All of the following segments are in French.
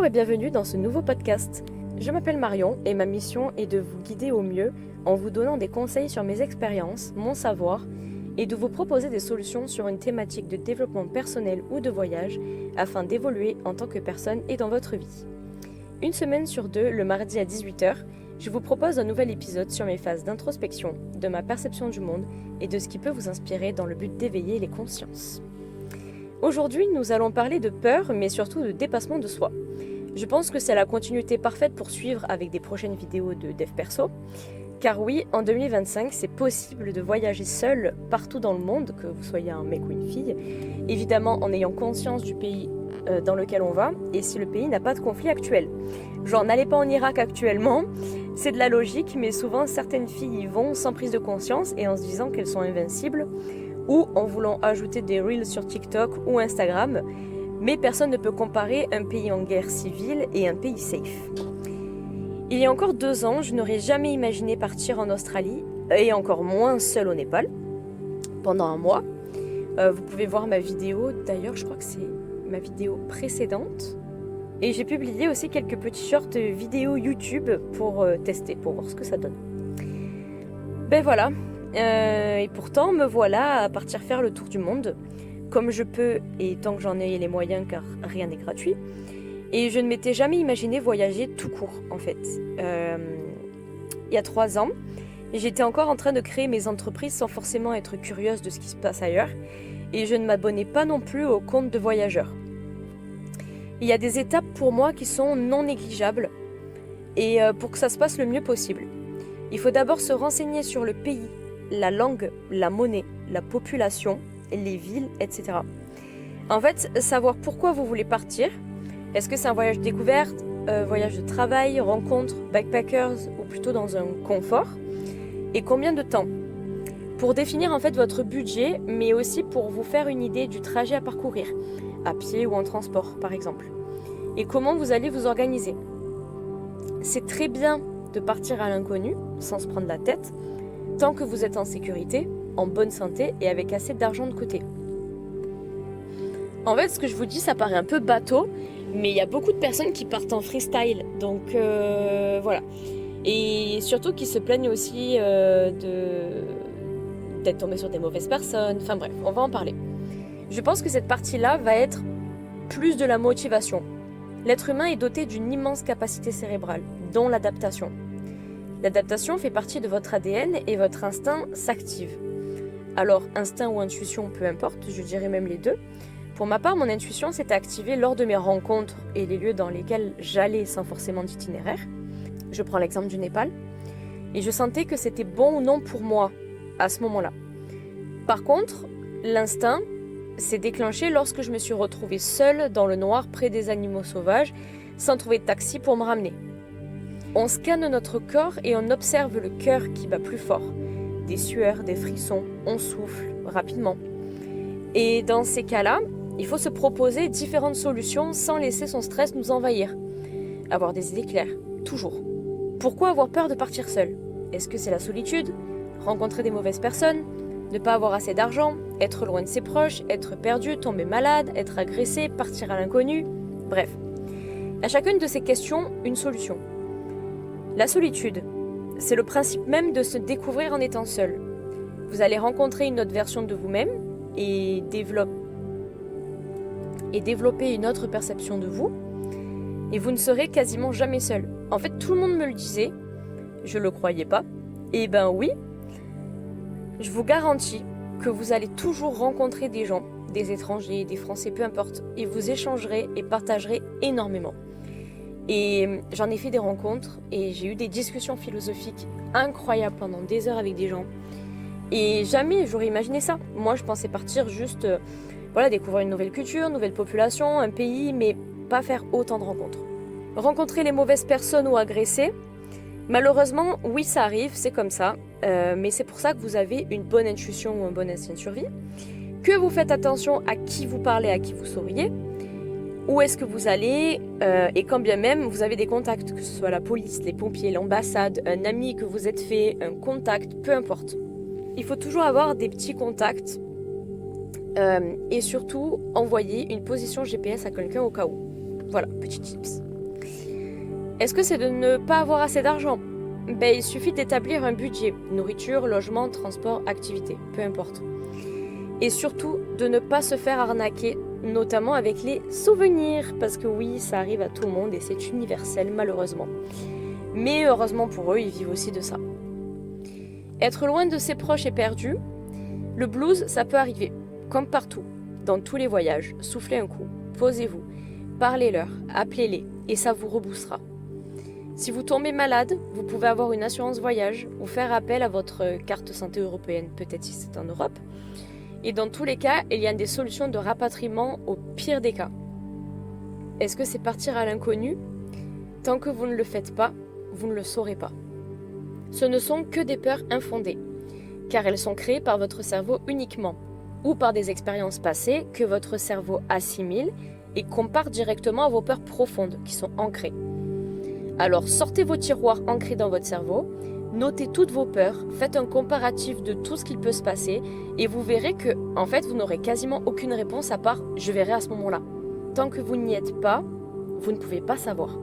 Bonjour et bienvenue dans ce nouveau podcast. Je m'appelle Marion et ma mission est de vous guider au mieux en vous donnant des conseils sur mes expériences, mon savoir et de vous proposer des solutions sur une thématique de développement personnel ou de voyage afin d'évoluer en tant que personne et dans votre vie. Une semaine sur deux, le mardi à 18h, je vous propose un nouvel épisode sur mes phases d'introspection, de ma perception du monde et de ce qui peut vous inspirer dans le but d'éveiller les consciences. Aujourd'hui, nous allons parler de peur, mais surtout de dépassement de soi. Je pense que c'est la continuité parfaite pour suivre avec des prochaines vidéos de dev perso. Car oui, en 2025, c'est possible de voyager seul partout dans le monde, que vous soyez un mec ou une fille, évidemment en ayant conscience du pays dans lequel on va, et si le pays n'a pas de conflit actuel. Genre, n'allez pas en Irak actuellement, c'est de la logique, mais souvent certaines filles y vont sans prise de conscience et en se disant qu'elles sont invincibles, ou en voulant ajouter des reels sur TikTok ou Instagram, mais personne ne peut comparer un pays en guerre civile et un pays safe. Il y a encore 2 ans, je n'aurais jamais imaginé partir en Australie, et encore moins seul au Népal, pendant un mois. Vous pouvez voir ma vidéo, d'ailleurs je crois que c'est ma vidéo précédente. Et j'ai publié aussi quelques petits shorts vidéo YouTube pour tester, pour voir ce que ça donne. Ben voilà. Et pourtant, me voilà à partir faire le tour du monde, comme je peux et tant que j'en ai les moyens, car rien n'est gratuit. Et je ne m'étais jamais imaginé voyager tout court, en fait. Il y a 3 ans, j'étais encore en train de créer mes entreprises sans forcément être curieuse de ce qui se passe ailleurs, et je ne m'abonnais pas non plus au compte de voyageurs. Il y a des étapes pour moi qui sont non négligeables, et pour que ça se passe le mieux possible. Il faut d'abord se renseigner sur le pays, la langue, la monnaie, la population, les villes, etc. En fait, savoir pourquoi vous voulez partir. Est-ce que c'est un voyage découverte, voyage de travail, rencontre, backpackers ou plutôt dans un confort? Et combien de temps? Pour définir en fait votre budget, mais aussi pour vous faire une idée du trajet à parcourir, à pied ou en transport par exemple. Et comment vous allez vous organiser. C'est très bien de partir à l'inconnu, sans se prendre la tête, tant que vous êtes en sécurité, en bonne santé et avec assez d'argent de côté. En fait, ce que je vous dis, ça paraît un peu bateau, mais il y a beaucoup de personnes qui partent en freestyle, donc voilà. Et surtout qui se plaignent aussi d'être tombées sur des mauvaises personnes, enfin bref, on va en parler. Je pense que cette partie-là va être plus de la motivation. L'être humain est doté d'une immense capacité cérébrale, dont l'adaptation. L'adaptation fait partie de votre ADN et votre instinct s'active. Alors, instinct ou intuition, peu importe, je dirais même les deux. Pour ma part, mon intuition s'était activée lors de mes rencontres et les lieux dans lesquels j'allais sans forcément d'itinéraire. Je prends l'exemple du Népal. Et je sentais que c'était bon ou non pour moi à ce moment-là. Par contre, l'instinct s'est déclenché lorsque je me suis retrouvée seule dans le noir près des animaux sauvages, sans trouver de taxi pour me ramener. On scanne notre corps et on observe le cœur qui bat plus fort. Des sueurs, des frissons, on souffle rapidement. Et dans ces cas-là, il faut se proposer différentes solutions sans laisser son stress nous envahir. Avoir des idées claires, toujours. Pourquoi avoir peur de partir seul? Est-ce que c'est la solitude? Rencontrer des mauvaises personnes? Ne pas avoir assez d'argent? Être loin de ses proches? Être perdu? Tomber malade? Être agressé? Partir à l'inconnu? Bref. À chacune de ces questions, une solution. La solitude, c'est le principe même de se découvrir en étant seul. Vous allez rencontrer une autre version de vous-même et développer une autre perception de vous, et vous ne serez quasiment jamais seul. En fait, tout le monde me le disait, je le croyais pas, et ben oui, je vous garantis que vous allez toujours rencontrer des gens, des étrangers, des Français, peu importe, et vous échangerez et partagerez énormément. Et j'en ai fait des rencontres et j'ai eu des discussions philosophiques incroyables pendant des heures avec des gens. Et jamais j'aurais imaginé ça. Moi, je pensais partir juste, découvrir une nouvelle culture, une nouvelle population, un pays, mais pas faire autant de rencontres. Rencontrer les mauvaises personnes ou agresser, malheureusement, oui, ça arrive, c'est comme ça. Mais c'est pour ça que vous avez une bonne intuition ou un bon instinct de survie. Que vous faites attention à qui vous parlez, à qui vous souriez. Où est-ce que vous allez et quand bien même vous avez des contacts, que ce soit la police, les pompiers, l'ambassade, un ami que vous êtes fait, un contact, peu importe. Il faut toujours avoir des petits contacts et surtout envoyer une position GPS à quelqu'un au cas où. Voilà, petit tips. Est-ce que c'est de ne pas avoir assez d'argent ? Il suffit d'établir un budget, nourriture, logement, transport, activité, peu importe. Et surtout, de ne pas se faire arnaquer, notamment avec les souvenirs, parce que oui, ça arrive à tout le monde et c'est universel malheureusement. Mais heureusement pour eux, ils vivent aussi de ça. Être loin de ses proches et perdu, le blues, ça peut arriver, comme partout, dans tous les voyages. Soufflez un coup, posez-vous, parlez-leur, appelez-les, et ça vous reboostera. Si vous tombez malade, vous pouvez avoir une assurance voyage ou faire appel à votre carte santé européenne, peut-être si c'est en Europe. Et dans tous les cas, il y a des solutions de rapatriement au pire des cas. Est-ce que c'est partir à l'inconnu ? Tant que vous ne le faites pas, vous ne le saurez pas. Ce ne sont que des peurs infondées, car elles sont créées par votre cerveau uniquement, ou par des expériences passées que votre cerveau assimile et compare directement à vos peurs profondes qui sont ancrées. Alors sortez vos tiroirs ancrés dans votre cerveau, notez toutes vos peurs, faites un comparatif de tout ce qu'il peut se passer et vous verrez que, en fait, vous n'aurez quasiment aucune réponse à part « je verrai à ce moment-là ». Tant que vous n'y êtes pas, vous ne pouvez pas savoir.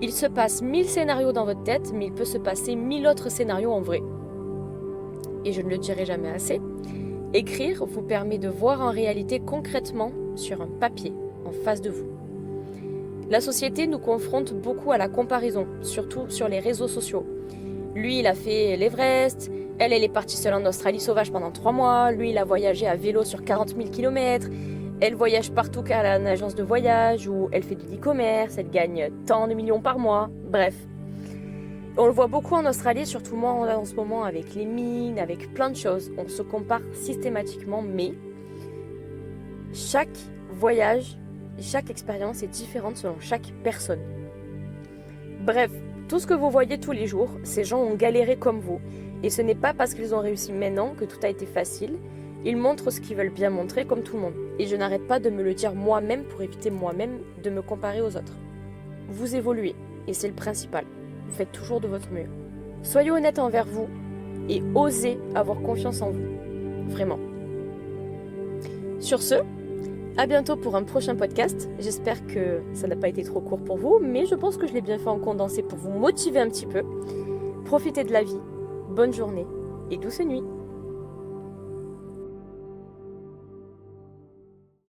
Il se passe 1000 scénarios dans votre tête, mais il peut se passer 1000 autres scénarios en vrai. Et je ne le dirai jamais assez, écrire vous permet de voir en réalité concrètement sur un papier, en face de vous. La société nous confronte beaucoup à la comparaison, surtout sur les réseaux sociaux. Lui, il a fait l'Everest, elle est partie seule en Australie sauvage pendant 3 mois, lui, il a voyagé à vélo sur 40 000 km, elle voyage partout car elle a une agence de voyage, ou elle fait de l'e-commerce, elle gagne tant de millions par mois, bref. On le voit beaucoup en Australie, surtout moi en ce moment avec les mines, avec plein de choses, on se compare systématiquement, mais chaque voyage, chaque expérience est différente selon chaque personne. Bref, tout ce que vous voyez tous les jours, ces gens ont galéré comme vous. Et ce n'est pas parce qu'ils ont réussi maintenant que tout a été facile. Ils montrent ce qu'ils veulent bien montrer comme tout le monde. Et je n'arrête pas de me le dire moi-même pour éviter moi-même de me comparer aux autres. Vous évoluez, et c'est le principal. Vous faites toujours de votre mieux. Soyez honnête envers vous et osez avoir confiance en vous. Vraiment. Sur ce, à bientôt pour un prochain podcast. J'espère que ça n'a pas été trop court pour vous, mais je pense que je l'ai bien fait en condensé pour vous motiver un petit peu. Profitez de la vie, bonne journée et douce nuit.